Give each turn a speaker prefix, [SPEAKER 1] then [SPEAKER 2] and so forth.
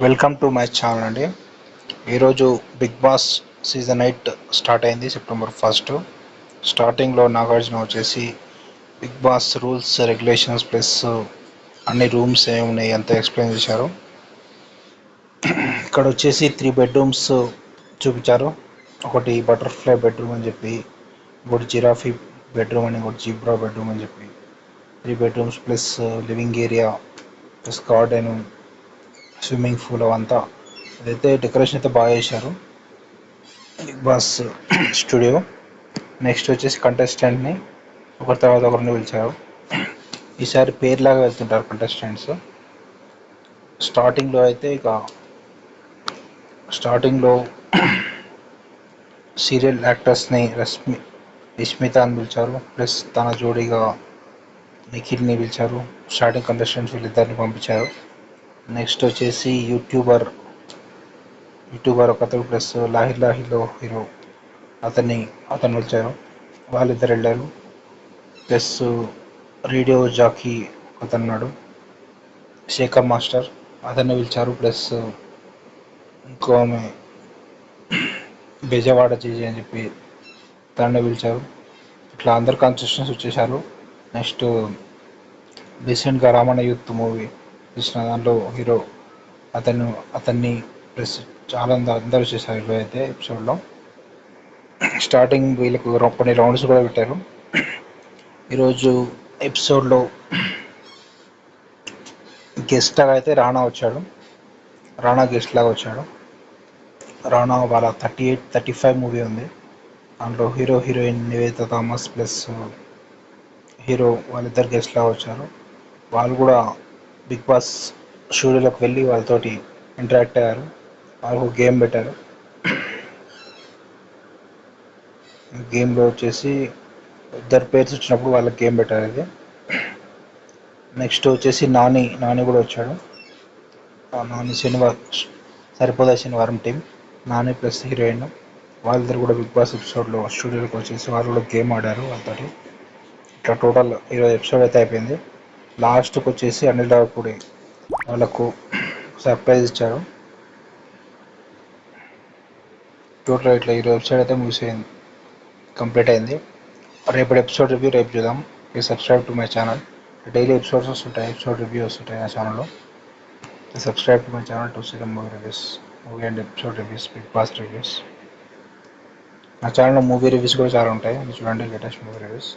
[SPEAKER 1] Welcome to my channel అండి. ఈరోజు Bigg Boss season 8 start అయింది సెప్టెంబర్ 1. స్టార్టింగ్లో నాగార్జున వచ్చేసి Bigg Boss rules regulations plus అన్ని రూమ్స్ ఏమున్నాయి అంతా ఎక్స్ప్లెయిన్ చేశారు. ఇక్కడ వచ్చేసి 3 బెడ్రూమ్స్ చూపించారు. ఒకటి బటర్ఫ్లై బెడ్రూమ్ అని చెప్పి, ఒకటి జిరాఫీ బెడ్రూమ్ అని, ఒకటి జీబ్రా బెడ్రూమ్ అని చెప్పి 3 bedrooms plus living area plus garden, swimming pool అవంతా అదైతే డెకరేషన్ అయితే బాగా చేశారు బిగ్ బాస్ స్టూడియో. నెక్స్ట్ వచ్చేసి కంటెస్టెంట్ని ఒకరి తర్వాత ఒకరిని పిలిచారు. ఈసారి పేర్లాగా వెళ్తుంటారు కంటెస్టెంట్స్. స్టార్టింగ్లో సీరియల్ యాక్టర్స్ని రష్మిత అని పిలిచారు, ప్లస్ తన జోడీగా నిఖిల్ని పిలిచారు. స్టార్టింగ్ కంటెస్టెంట్స్ వీళ్ళిద్దరిని పంపించారు. నెక్స్ట్ వచ్చేసి యూట్యూబర్ ఒకతడు ప్లస్ లాహిర్లో హీరో అతను వచ్చారు, వాళ్ళిద్దరు వెళ్ళారు. ప్లస్ రేడియో జాకీ అతన్నాడు, శేఖర్ మాస్టర్, అతన్ని పిలిచారు. ప్లస్ ఇంకో ఆమె బెజవాడ చేజీ అని చెప్పి తనని పిలిచారు. ఇట్లా అందరు కాన్సెషన్స్ వచ్చేసారు. నెక్స్ట్ రీసెంట్గా రామణ యూత్ మూవీ చూసిన దాంట్లో హీరో అతన్ని ప్లస్ చాలా అందరూ చేశారు హీరో అయితే ఎపిసోడ్లో. స్టార్టింగ్ వీళ్ళకు కొన్ని రౌండ్స్ కూడా పెట్టారు. ఈరోజు ఎపిసోడ్లో గెస్ట్ లాగా అయితే రాణా గెస్ట్ లాగా వచ్చాడు. రాణా వాళ్ళ 38-35 మూవీ ఉంది, దాంట్లో heroine Nivedita Thomas plus hero వాళ్ళిద్దరు గెస్ట్ లాగా వచ్చారు. వాళ్ళు కూడా బిగ్ బాస్ స్టూడియోలోకి వెళ్ళి వాళ్ళతోటి ఇంటరాక్ట్ అయ్యారు. వాళ్ళకు గేమ్ పెట్టారు. గేమ్లో వచ్చేసి ఇద్దరు పేర్స్ వచ్చినప్పుడు వాళ్ళకి గేమ్ పెట్టారు ఇది. నెక్స్ట్ వచ్చేసి నాని కూడా వచ్చాడు. నాని శనివారం టీం, నాని ప్లస్ హీరోయిన్ వాళ్ళిద్దరు కూడా బిగ్ బాస్ ఎపిసోడ్లో స్టూడియోలోకి వచ్చేసి వాళ్ళు కూడా గేమ్ ఆడారు వాళ్ళతోటి. ఇట్లా టోటల్ ఈరోజు ఎపిసోడ్ అయితే అయిపోయింది. లాస్ట్కి వచ్చేసి అనిల్ రావిపూడి వాళ్ళకు సర్ప్రైజ్ ఇచ్చారు. టోటల్ ఇట్లా ఈరోజు ఎపిసోడ్ అయితే ముగిసిపోయింది, కంప్లీట్ అయింది. రేపటి ఎపిసోడ్ రివ్యూ రేపు చూద్దాం. Please subscribe to my channel. Daily episodes వస్తుంటాయి, ఎపిసోడ్ రివ్యూ వస్తుంటాయి నా ఛానల్లో. Subscribe to my channel to see the movie and episode reviews, Bigg Boss reviews. నా ఛానల్లో మూవీ రివ్యూస్ కూడా చాలా ఉంటాయి, చూడండి లేటెస్ట్ మూవీ రివ్యూస్.